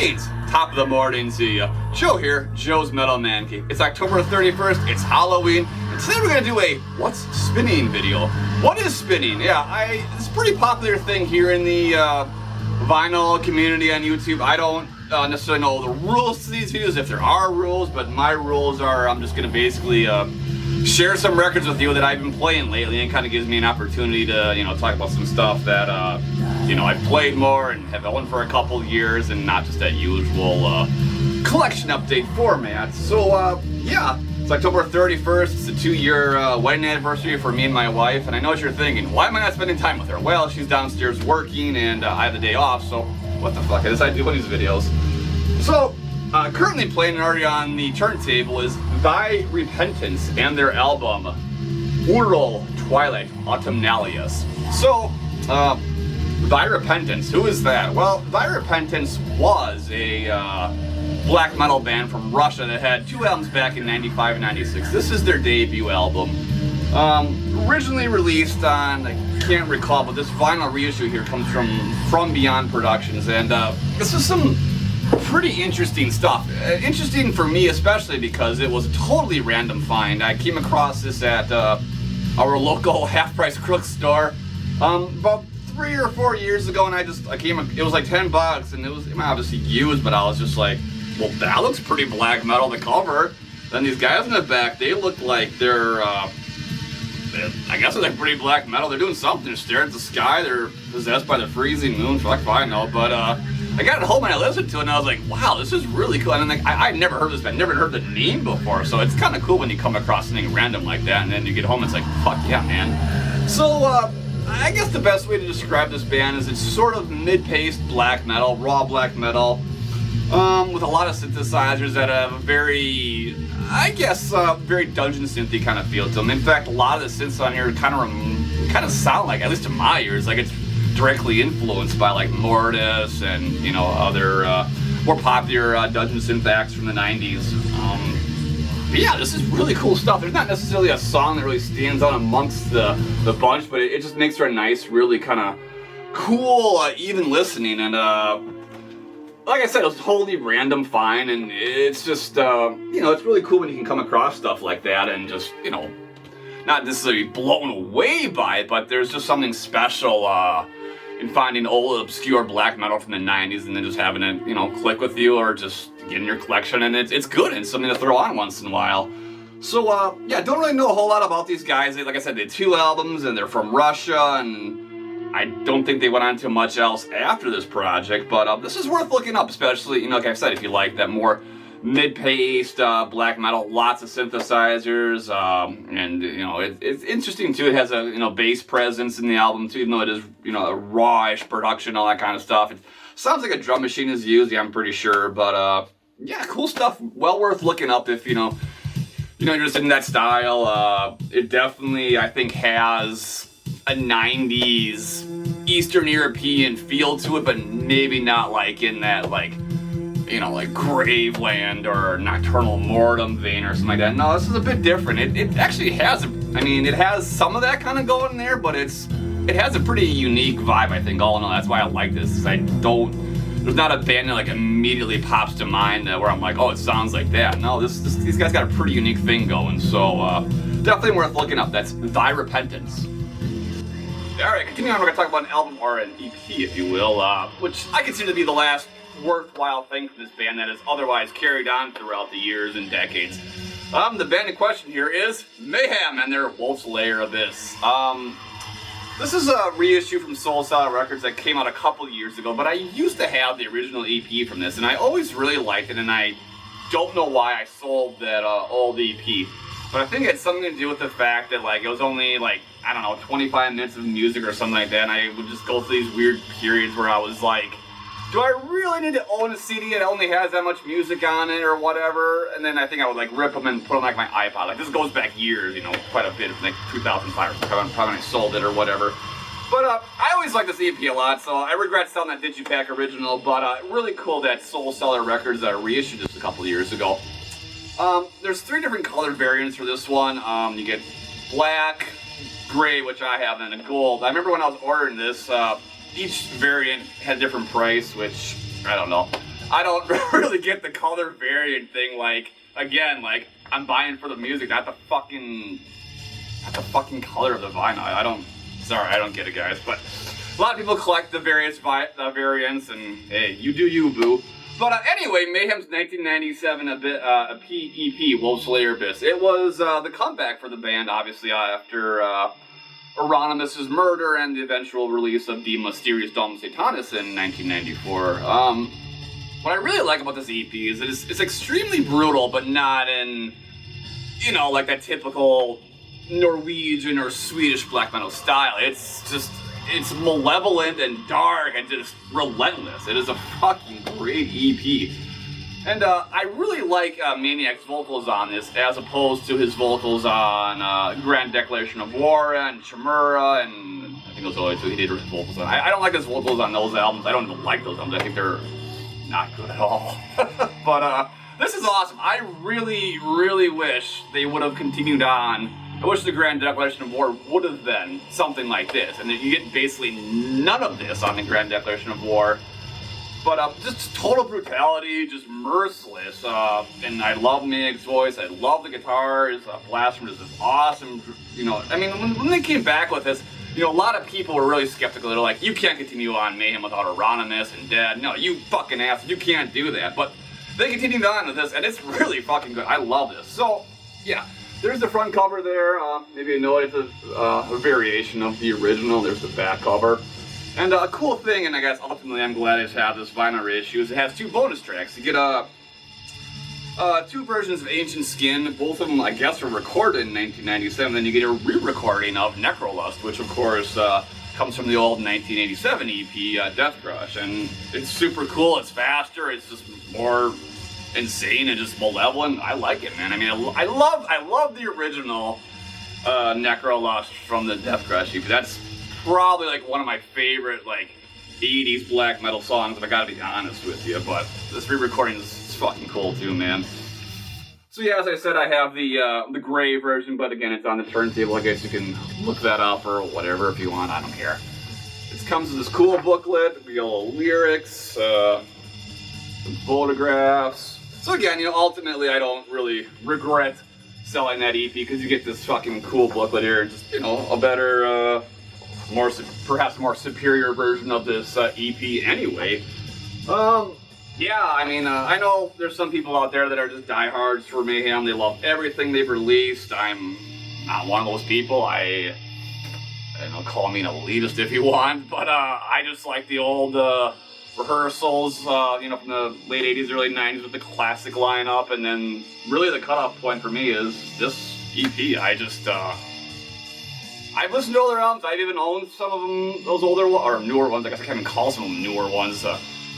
Greetings, top of the morning to you. Joe here, Joe's Metal Mancave. It's October 31st, it's Halloween, and today we're gonna do a What's Spinning video. What is spinning? Yeah, it's a pretty popular thing here in the vinyl community on YouTube. I don't necessarily know the rules to these videos, if there are rules, but my rules are I'm just gonna basically share some records with you that I've been playing lately, and kind of gives me an opportunity to, talk about some stuff that, I've played more and have owned for a couple years, and not just that usual collection update format. So, yeah, it's October 31st. It's a 2-year wedding anniversary for me and my wife, and I know what you're thinking, why am I not spending time with her? Well, she's downstairs working, and I have the day off, so what the fuck, I decided to do one of these videos. So, currently playing already on the turntable is Thy Repentance and their album Ural Twilight Autumnalius. So, Thy Repentance, who is that? Well, Thy Repentance was a black metal band from Russia that had 2 albums back in 95 and 96. This is their debut album. Originally released on, I can't recall, but this vinyl reissue here comes from Beyond Productions, and this is some pretty interesting stuff. Interesting for me especially because it was a totally random find. I came across this at our local half-price crook store about 3 or 4 years ago, and it was like $10, and it was obviously used, but I was just like, well, that looks pretty black metal, the cover. Then these guys in the back, they look like they're I guess they're like pretty black metal. They're doing something. They're staring at the sky. They're possessed by the freezing moon. Fuck if I know. But I got it home and I listened to it, and I was like, wow, this is really cool. And then I'd never heard this band, never heard the name before. So it's kind of cool when you come across something random like that, and then you get home and it's like, fuck yeah, man. So I guess the best way to describe this band is it's sort of mid-paced black metal, raw black metal, with a lot of synthesizers that have a very, very dungeon synthy kind of feel to them. In fact, a lot of the synths on here kind of sound like, at least to my ears, like it's directly influenced by like Mortem and other more popular dungeon synth acts from the 90s. But yeah, this is really cool stuff. There's not necessarily a song that really stands out amongst the bunch, but it just makes for a nice, really kind of cool, even listening. And like I said, it was totally random find, and it's just, it's really cool when you can come across stuff like that and just, not necessarily blown away by it, but there's just something special in finding old, obscure black metal from the 90s and then just having it, click with you, or just get in your collection, and it's good and something to throw on once in a while. So, yeah, don't really know a whole lot about these guys. Like I said, they had 2 albums, and they're from Russia, and I don't think they went on to much else after this project, but this is worth looking up, especially, like I said, if you like that more mid-paced black metal, lots of synthesizers, and it's interesting too. It has a bass presence in the album too, even though it is a rawish production, all that kind of stuff. It sounds like a drum machine is used, yeah, I'm pretty sure, but yeah, cool stuff. Well worth looking up if you're just in that style. It definitely, I think, has a 90s Eastern European feel to it, but maybe not like in that like Graveland or Nocturnal Mortem vein or something like that. No, this is a bit different. It actually has, it has some of that kind of going there, but it has a pretty unique vibe, I think, all in all. That's why I like this. There's not a band that like immediately pops to mind where I'm like, oh, it sounds like that. No, these guys got a pretty unique thing going, so definitely worth looking up. That's Thy Repentance. Alright, continuing on, we're going to talk about an album, or an EP, if you will, which I consider to be the last worthwhile thing from this band that has otherwise carried on throughout the years and decades. The band in question here is Mayhem and their Wolf's Lair Abyss. This is a reissue from Soul Salad Records that came out a couple years ago, but I used to have the original EP from this, and I always really liked it, and I don't know why I sold that old EP. But I think it had something to do with the fact that it was only 25 minutes of music or something like that, and I would just go through these weird periods where I was like, do I really need to own a CD that only has that much music on it or whatever? And then I think I would rip them and put them on my iPod. This goes back years, quite a bit, from 2005 or something, probably when I sold it or whatever. But I always liked this EP a lot, so I regret selling that Digipack original, but really cool that Soul Cellar Records reissued this a couple years ago. There's 3 different color variants for this one. You get black, gray, which I have, and a gold. I remember when I was ordering this, each variant had a different price, which, I don't know. I don't really get the color variant thing. Like, again, like, I'm buying for the music, not the fucking color of the vinyl. I don't get it, guys. But a lot of people collect the various variants, and hey, you do you, boo. But anyway, Mayhem's 1997 EP, Wolfslayer Abyss. It was the comeback for the band, obviously, after Euronymous' murder and the eventual release of the Mysterious Dom Satanis in 1994. What I really like about this EP is that it's extremely brutal, but not in, you know, like that typical Norwegian or Swedish black metal style. It's malevolent and dark and just relentless. It is a fucking great EP. And I really like Maniac's vocals on this, as opposed to his vocals on Grand Declaration of War and Chimera, and I think those are the two he did his vocals on. I don't like his vocals on those albums. I don't even like those albums. I think they're not good at all. But this is awesome. I really, really wish they would have continued on. I wish the Grand Declaration of War would have been something like this, and you get basically none of this on the Grand Declaration of War. But just total brutality, just merciless, and I love Maniac's voice, I love the guitars, Blasphemous is awesome, you know. I mean, when they came back with this, you know, a lot of people were really skeptical. They're like, you can't continue on Mayhem without Euronymous and Dead. No, you fucking ass, you can't do that. But they continued on with this, and it's really fucking good. I love this. So, yeah, there's the front cover there. Maybe you know it's a variation of the original. There's the back cover. And a cool thing, and I guess ultimately I'm glad I just have this vinyl reissue, is it has two bonus tracks. You get two versions of Ancient Skin. Both of them, I guess, were recorded in 1997. Then you get a re-recording of Necrolust, which, of course, comes from the old 1987 EP, Death Crush. And it's super cool. It's faster. It's just more insane and just malevolent. I like it, man. I mean, I love the original Necrolust from the Death Crush EP. That's probably like one of my favorite like 80s black metal songs, if I gotta be honest with you. But this re-recording is fucking cool too, man. So yeah, as I said, I have the gray version, but again, it's on the turntable. I guess you can look that up or whatever if you want. I don't care. It comes with this cool booklet, the yellow lyrics, some photographs. So again, you know, ultimately, I don't really regret selling that EP because you get this fucking cool booklet here, just, you know, a better, perhaps more superior version of this EP anyway. Yeah, I mean, I know there's some people out there that are just diehards for Mayhem. They love everything they've released. I'm not one of those people. I don't know, call me an elitist if you want, but I just like the old rehearsals, you know, from the late 80s, early 90s with the classic lineup, and then really the cutoff point for me is this EP. I've listened to other albums. I've even owned some of them, those older or newer ones. I guess I can't even call some of them newer ones.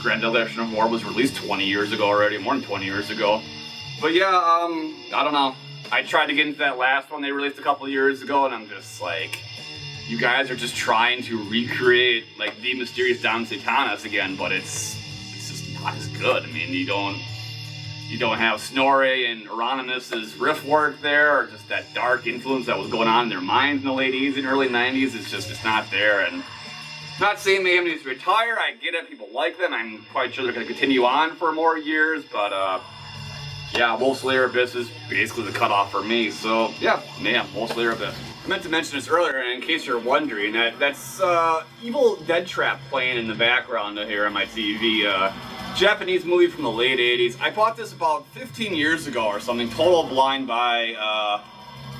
Grand Declaration of War was released 20 years ago already, more than 20 years ago. But yeah, I don't know. I tried to get into that last one they released a couple of years ago, and I'm just like, you guys are just trying to recreate like the Mysterious Dom Satanis again, but it's just not as good. I mean, you don't have Snorri and Euronymous' riff work there, or just that dark influence that was going on in their minds in the late 80s and early 90s. It's not there. And not saying Mayhem needs to retire. I get it. People like them. I'm quite sure they're going to continue on for more years. But yeah, Wolfslayer Abyss is basically the cutoff for me. So yeah, Mayhem, Wolfslayer Abyss. I meant to mention this earlier, and in case you're wondering, that's Evil Dead Trap playing in the background here on my TV. Japanese movie from the late 80s. I bought this about 15 years ago or something, total blind buy,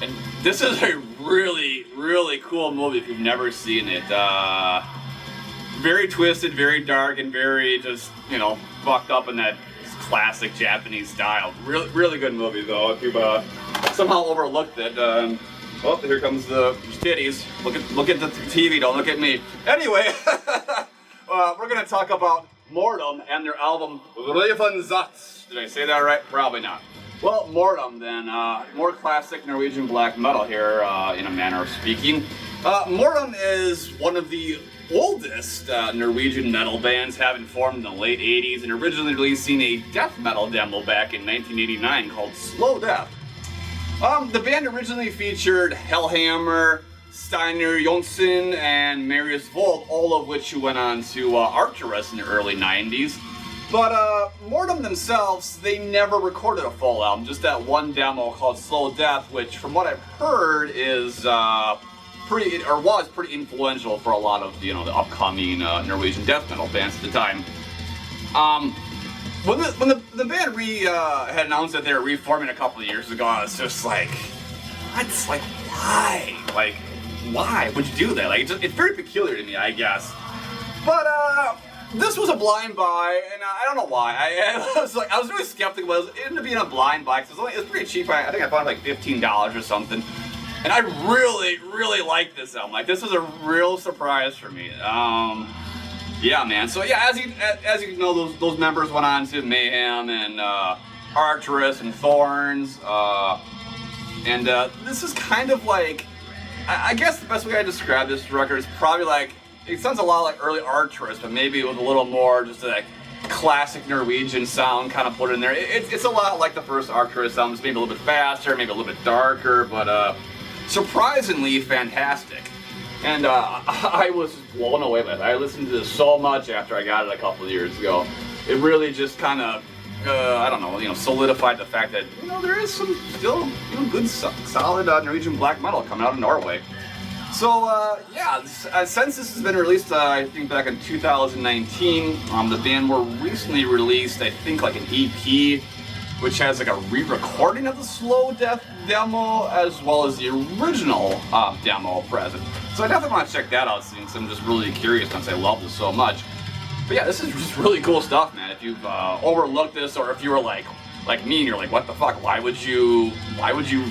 and this is a really, really cool movie if you've never seen it. Very twisted, very dark, and very just, you know, fucked up in that classic Japanese style. Really, really good movie though, if you've somehow overlooked it. Oh, here comes the titties. Look at the TV, don't look at me. Anyway, we're gonna talk about Mortem and their album Revensatz. Did I say that right? Probably not. Well, Mortem then, more classic Norwegian black metal here, in a manner of speaking. Mortem is one of the oldest Norwegian metal bands, having formed in the late 80s and originally releasing a death metal demo back in 1989 called Slow Death. The band originally featured Hellhammer, Steiner Jonsson, and Marius Vold, all of which went on to Arcturus in the early 90s. But Mortem themselves, they never recorded a full album, just that one demo called Slow Death, which from what I've heard is was pretty influential for a lot of the upcoming Norwegian death metal bands at the time. When the band had announced that they were reforming a couple of years ago, I was just like, what? Like, why? Like, why would you do that? Like, it's very peculiar to me, I guess. But this was a blind buy, and I don't know why. I was really skeptical. It ended up being a blind buy because it was pretty cheap. I think I found it like $15 or something. And I really, really like this album. Like, this was a real surprise for me. Yeah, man. So yeah, as you know, those members went on to Mayhem and Arcturus and Thorns. And this is kind of like, I guess the best way I describe this record is probably like, it sounds a lot like early Arcturus, but maybe with a little more just like classic Norwegian sound kind of put in there. It's a lot like the first Arcturus albums, maybe a little bit faster, maybe a little bit darker, but surprisingly fantastic. And I was blown away by it. I listened to this so much after I got it a couple of years ago. It really just kind of, I don't know, solidified the fact that, there is some still, good, solid Norwegian black metal coming out of Norway. So, yeah, since this has been released, I think back in 2019, the band were recently released, I think, like an EP, which has like a re-recording of the Slow Death demo, as well as the original demo present. So I definitely want to check that out, since I'm just really curious, since I love this so much. But yeah, this is just really cool stuff, man. If you've overlooked this, or if you were like me, and you're like, what the fuck? Why would you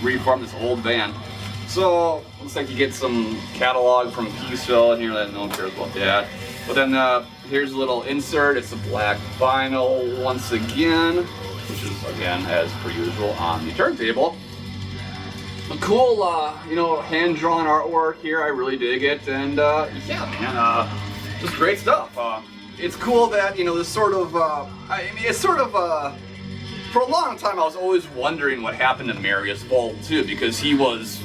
reform this old band? So, looks like you get some catalog from Peaceville in here that no one cares about that. But then here's a little insert. It's a black vinyl once again, which is, again, as per usual, on the turntable. A cool, hand-drawn artwork here. I really dig it. And, yeah, man, just great stuff. It's cool that, this sort of, it's sort of, for a long time, I was always wondering what happened to Marius Vold too, because he was,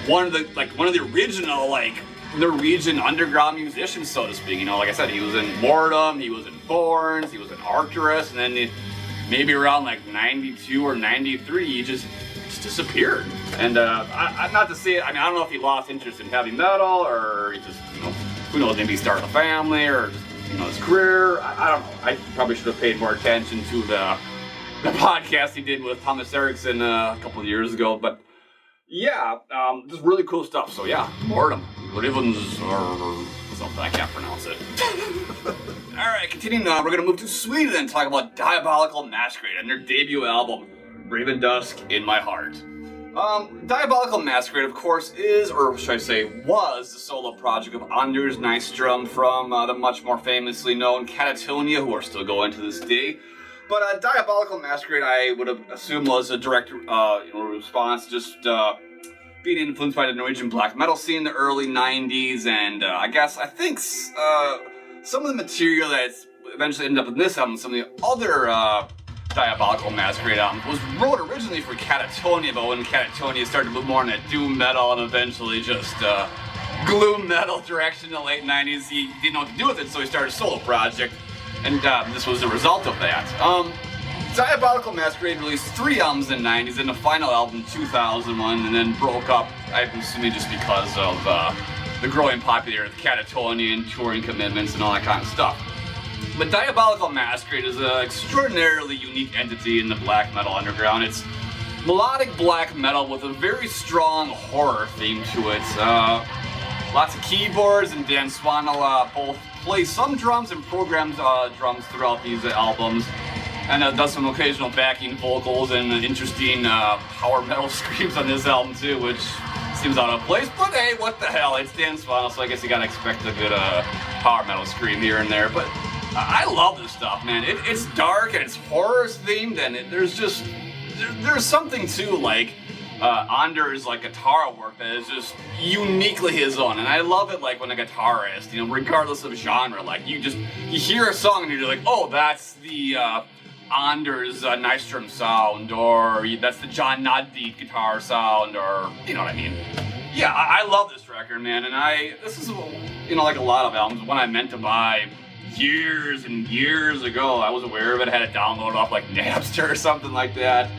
one of the original Norwegian underground musicians, so to speak. Like I said, he was in Mortem, he was in Thorns, he was in Arcturus, and then maybe around like 92 or 93, he just disappeared. And not to say it, I don't know if he lost interest in heavy metal, or he just, who knows, maybe he started a family, or just, his career. I don't know. I probably should have paid more attention to the podcast he did with Thomas Eriksson a couple of years ago, but yeah, just really cool stuff. So yeah, Mortem, Rivens, or something, I can't pronounce it. Alright, continuing on, we're going to move to Sweden and talk about Diabolical Masquerade and their debut album, Raven Dusk in My Heart. Diabolical Masquerade, of course, is, or should I say, was the solo project of Anders Nystrom from the much more famously known Catatonia, who are still going to this day. But Diabolical Masquerade, I would have assumed, was a direct response, just being influenced by the Norwegian black metal scene in the early 90s, and I think some of the material that's eventually ended up in this album, some of the other Diabolical Masquerade albums, was wrote originally for Catatonia, but when Catatonia started to move more in that doom metal and eventually just gloom metal direction in the late 90s, he didn't know what to do with it, so he started a solo project. And this was the result of that. Diabolical Masquerade released 3 albums in the 90s, and the final album in 2001, and then broke up, I'm assuming just because of the growing popularity of Catatonia and touring commitments and all that kind of stuff. But Diabolical Masquerade is an extraordinarily unique entity in the black metal underground. It's melodic black metal with a very strong horror theme to it. Lots of keyboards, and Dan Swanel both plays some drums and programs drums throughout these albums, and does some occasional backing vocals and interesting power metal screams on this album too, which seems out of place, but hey, what the hell, it's Dan Swanel, so I guess you gotta expect a good power metal scream here and there. But I love this stuff, man. It's dark and it's horror themed, and there's something too, like Anders' guitar work that is just uniquely his own, and I love it when a guitarist, regardless of genre, you hear a song and you're like, oh, that's the Anders Nystrom sound, or that's the John Nodbeat guitar sound, or you know what I mean. Yeah, I love this record, man, and this is like a lot of albums, one I meant to buy years and years ago. I was aware of it. I had it downloaded off like Napster or something like that,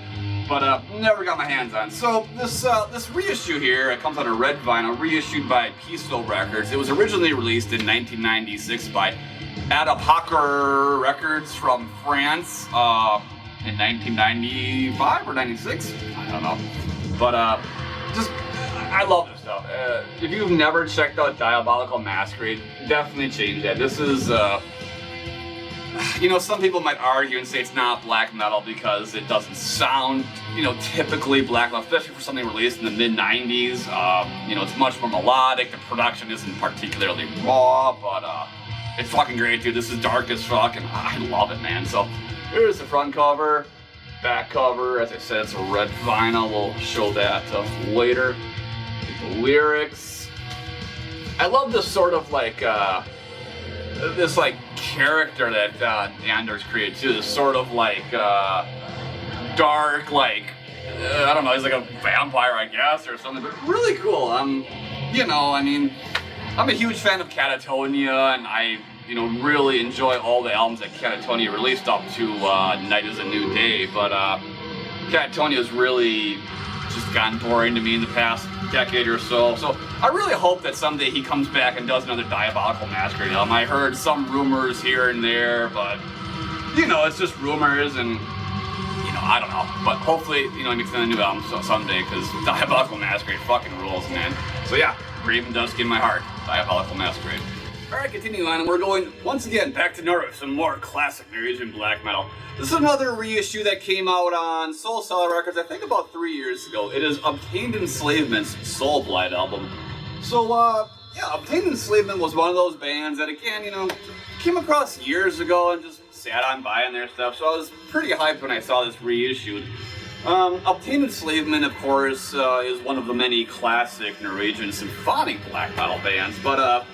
but never got my hands on. So this reissue here, it comes on a red vinyl, reissued by Peaceful Records. It was originally released in 1996 by Diabolical Records from France in 1995 or 96. I don't know, but I love this stuff. If you've never checked out Diabolical Masquerade, definitely change that. This is, some people might argue and say it's not black metal because it doesn't sound, typically black metal, especially for something released in the mid-90s. It's much more melodic. The production isn't particularly raw, but it's fucking great, dude. This is dark as fuck, and I love it, man. So here's the front cover, back cover. As I said, it's a red vinyl. We'll show that later. The lyrics. I love this sort of like this like character that Anders created too. This sort of like dark, like I don't know, he's like a vampire, I guess, or something. But really cool. I'm a huge fan of Catatonia, and I really enjoy all the albums that Catatonia released up to Night is a New Day. But Catatonia has really just gotten boring to me in the past decade or so. So I really hope that someday he comes back and does another Diabolical Masquerade album. I heard some rumors here and there, but it's just rumors, and I don't know. But hopefully, he makes a new album someday, because Diabolical Masquerade fucking rules, man. So yeah, Raven Dusk in my heart, Diabolical Masquerade. Alright, continuing on, and we're going once again back to Norway, some more classic Norwegian black metal. This is another reissue that came out on Soul Cellar Records, I think about 3 years ago. It is Obtained Enslavement's Soul Blight album. So, Obtained Enslavement was one of those bands that, again, came across years ago and just sat on buying their stuff, so I was pretty hyped when I saw this reissued. Obtained Enslavement, of course, is one of the many classic Norwegian symphonic black metal bands, but,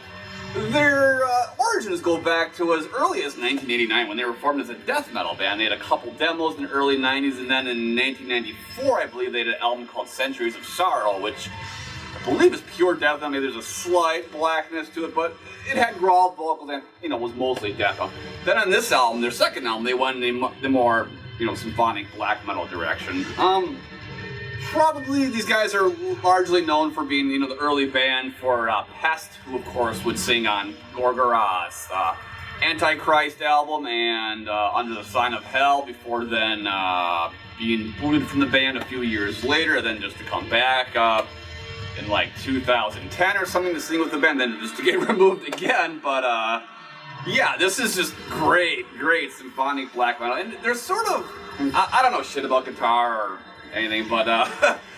their origins go back to as early as 1989 when they were formed as a death metal band. They had a couple demos in the early 90s, and then in 1994, I believe, they had an album called Centuries of Sorrow, which I believe is pure death metal. Maybe there's a slight blackness to it, but it had growled vocals and, was mostly death metal. Then on this album, their second album, they went in the more, symphonic black metal direction. Probably these guys are largely known for being, the early band for Pest, who of course would sing on Gorgora's Antichrist album and Under the Sign of Hell, before then being booted from the band a few years later, then just to come back in like 2010 or something to sing with the band, then just to get removed again. But yeah, this is just great symphonic black metal, and there's sort of, I don't know shit about guitar or anything, but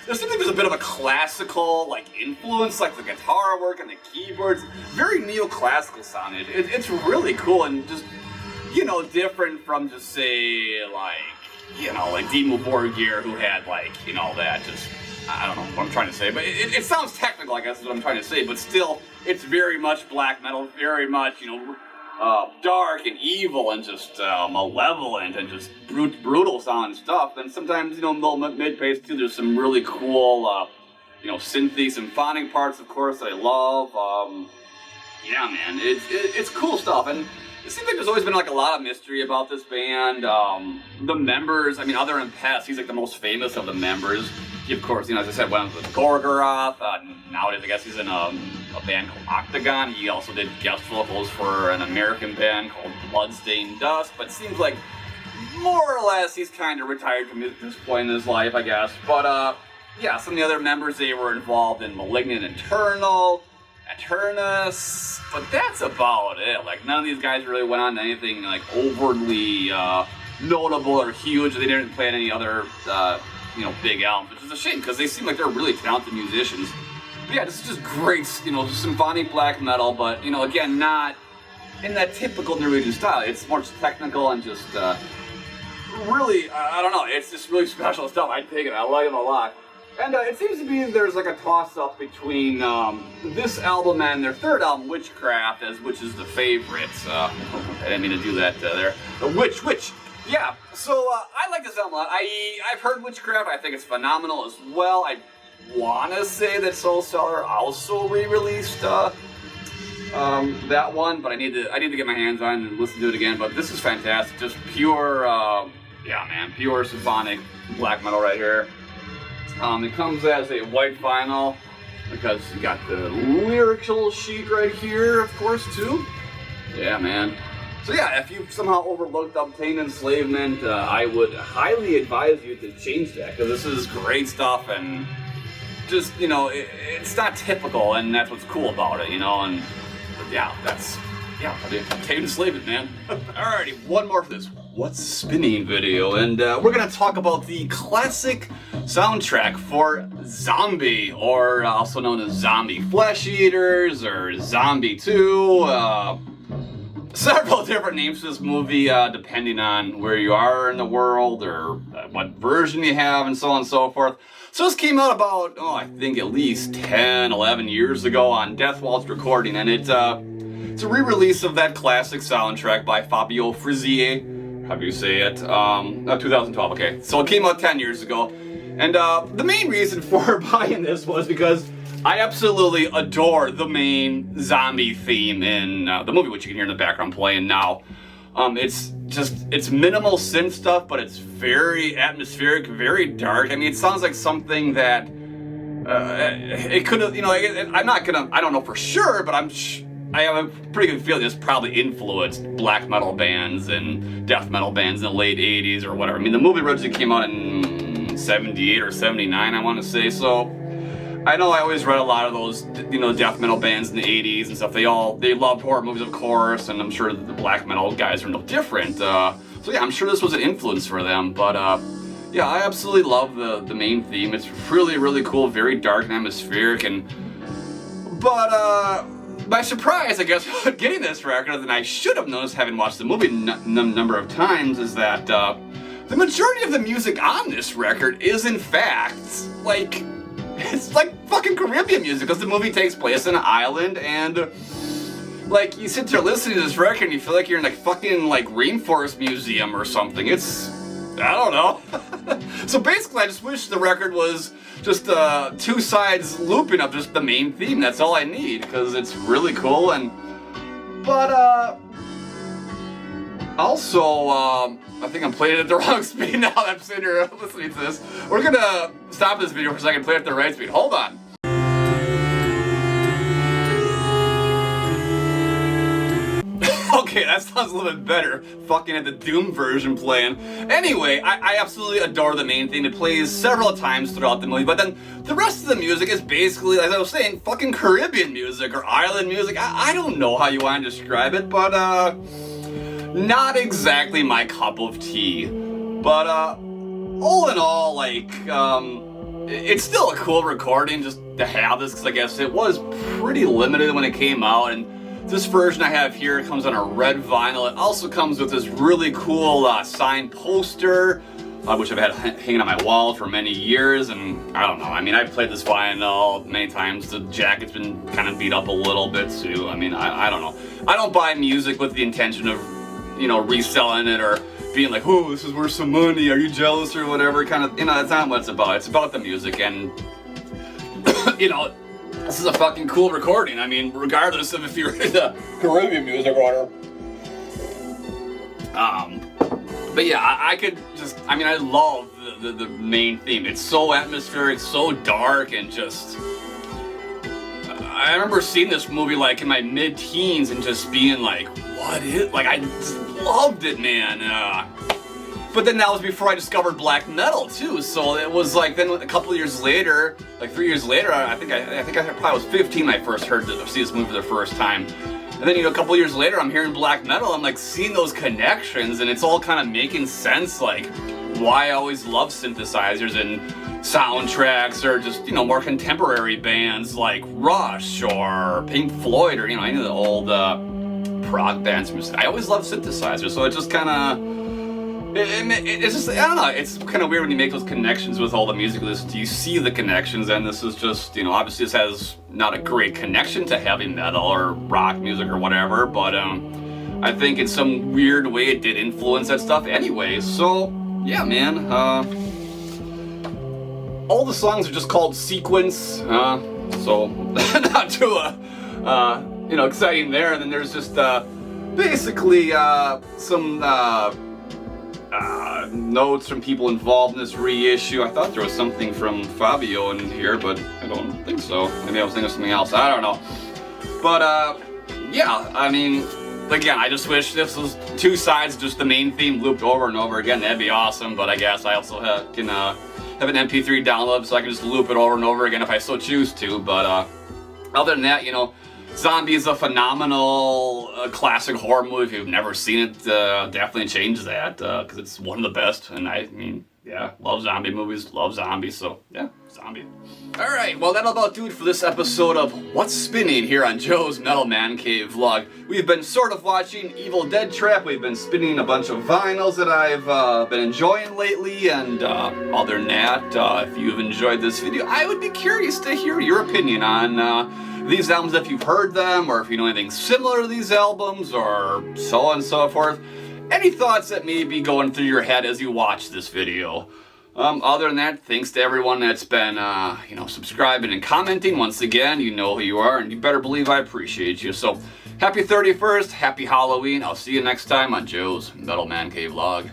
there's a bit of a classical influence, like the guitar work and the keyboards, very neoclassical sounding. It's really cool and just different from just say like Dimmu Borgir, who had that just, I don't know what I'm trying to say, but it sounds technical, I guess is what I'm trying to say, but still it's very much black metal, very much dark and evil and just malevolent and just brutal sounding stuff. Then sometimes, mid-pace too, there's some really cool, synthy, symphonic parts, of course, that I love. Yeah, man, it's cool stuff. And it seems like there's always been a lot of mystery about this band. The members, other than Pest, he's the most famous of the members. He, of course, as I said, went with Gorgoroth. Nowadays, I guess he's in a band called Octagon. He also did guest vocals for an American band called Bloodstained Dust. But it seems like more or less he's kind of retired from this point in his life, I guess. But yeah, some of the other members, they were involved in Malignant Eternal, Eternus, but that's about it. None of these guys really went on to anything overly notable or huge. They didn't play on any other big albums, which is a shame because they seem like they're really talented musicians. But yeah, this is just great, symphonic black metal, but again, not in that typical Norwegian style. It's more technical and just really, I don't know, it's just really special stuff. I dig it. I like it a lot. And it seems to be there's a toss-up between this album and their third album, Witchcraft, which is the favorite. I didn't mean to do that there. Witch. Yeah, so I like this album a lot. I've heard Witchcraft. I think it's phenomenal as well. I want to say that Soul Cellar also re-released that one, but I need to get my hands on and listen to it again. But this is fantastic, just pure, yeah, man, pure symphonic black metal right here. It comes as a white vinyl because you got the lyrical sheet right here, of course, too. Yeah, man. So yeah, if you somehow overlooked Obtain Enslavement, I would highly advise you to change that, because this is great stuff, and just, you know, it's not typical, and that's what's cool about it, you know, and yeah, Obtain Enslavement, man. Alrighty, one more for this What's Spinning video, and we're gonna talk about the classic soundtrack for Zombie, or also known as Zombie Flesh Eaters, or Zombie 2, several different names for this movie, depending on where you are in the world or what version you have, and so on and so forth. So this came out about, I think at least 10, 11 years ago on Death Waltz Recording, and it's a re-release of that classic soundtrack by Fabio Frizzi, how do you say it? 2012, okay. So it came out 10 years ago, and the main reason for buying this was because I absolutely adore the main zombie theme in the movie, which you can hear in the background playing now. It's minimal synth stuff, but it's very atmospheric, very dark. I mean, it sounds like something that it could have, you know, I don't know for sure, but I have a pretty good feeling it's probably influenced black metal bands and death metal bands in the late 80s or whatever. I mean, the movie originally came out in 78 or 79, I want to say, so I know I always read a lot of those, you know, death metal bands in the 80s and stuff. They loved horror movies, of course, and I'm sure the black metal guys are no different. So yeah, I'm sure this was an influence for them. But yeah, I absolutely love the main theme. It's really, really cool, very dark and atmospheric. But my surprise, I guess, getting this record, and I should have noticed having watched the movie number of times, is that the majority of the music on this record is in fact like. It's like fucking Caribbean music, because the movie takes place on an island, and like you sit there listening to this record and you feel like you're in like fucking like rainforest museum or something. It's, I don't know. So basically I just wish the record was just two sides looping of just the main theme. That's all I need, because it's really cool. But also, I think I'm playing it at the wrong speed now that I'm sitting here listening to this. We're gonna stop this video for a second and play it at the right speed. Hold on. Okay, that sounds a little bit better. Fucking at the Doom version playing. Anyway, I absolutely adore the main theme. It plays several times throughout the movie, but then the rest of the music is basically, as I was saying, fucking Caribbean music or island music. I don't know how you want to describe it, but not exactly my cup of tea. But all in all, like, it's still a cool recording just to have this, because I guess it was pretty limited when it came out, and this version I have here comes on a red vinyl. It also comes with this really cool signed poster, which I've had hanging on my wall for many years, and I don't know, I mean, I've played this vinyl many times. The jacket's been kind of beat up a little bit too. I mean, I don't know. I don't buy music with the intention of, you know, reselling it or being like, oh, this is worth some money, are you jealous or whatever, kind of, you know, that's not what it's about. It's about the music, and you know, this is a fucking cool recording. I mean, regardless of if you're into Caribbean music or whatever. But yeah, I could just, I mean, I love the main theme. It's so atmospheric, so dark, and just, I remember seeing this movie like in my mid-teens and just being like, what is, like, I just loved it, man. But then that was before I discovered black metal too, so it was like, then a couple of years later, like 3 years later, I think I probably was 15 when I first see this movie for the first time. And then, you know, a couple of years later, I'm hearing black metal, I'm like seeing those connections, and it's all kind of making sense, like why I always love synthesizers and soundtracks, or just, you know, more contemporary bands like Rush or Pink Floyd, or, you know, any of the old prog bands. I always love synthesizers, so it just kind of, it's just, I don't know, it's kind of weird when you make those connections with all the music you listen to. You see the connections, and this is just, you know, obviously this has not a great connection to heavy metal or rock music or whatever, but I think in some weird way it did influence that stuff anyway. So yeah, man, all the songs are just called Sequence, so not to exciting there. And then there's just basically some notes from people involved in this reissue. I thought there was something from Fabio in here, but I don't think so. Maybe I was thinking of something else. I don't know. But yeah, I mean, again, I just wish this was two sides, just the main theme looped over and over again. That'd be awesome. But I guess I also can have an MP3 download, so I can just loop it over and over again if I so choose to. But other than that, Zombie is a phenomenal classic horror movie. If you've never seen it, definitely change that, because it's one of the best. And I mean, yeah, love zombie movies, love zombies, so yeah, Zombie. Alright, well that'll about do it for this episode of What's Spinning here on Joe's Metal Man Cave vlog. We've been sort of watching Evil Dead Trap, we've been spinning a bunch of vinyls that I've been enjoying lately, and other than that, if you've enjoyed this video, I would be curious to hear your opinion on these albums, if you've heard them, or if you know anything similar to these albums, or so on and so forth. Any thoughts that may be going through your head as you watch this video. Other than that, thanks to everyone that's been, subscribing and commenting. Once again, you know who you are, and you better believe I appreciate you. So, happy 31st, happy Halloween. I'll see you next time on Joe's Metal Man Cave vlog.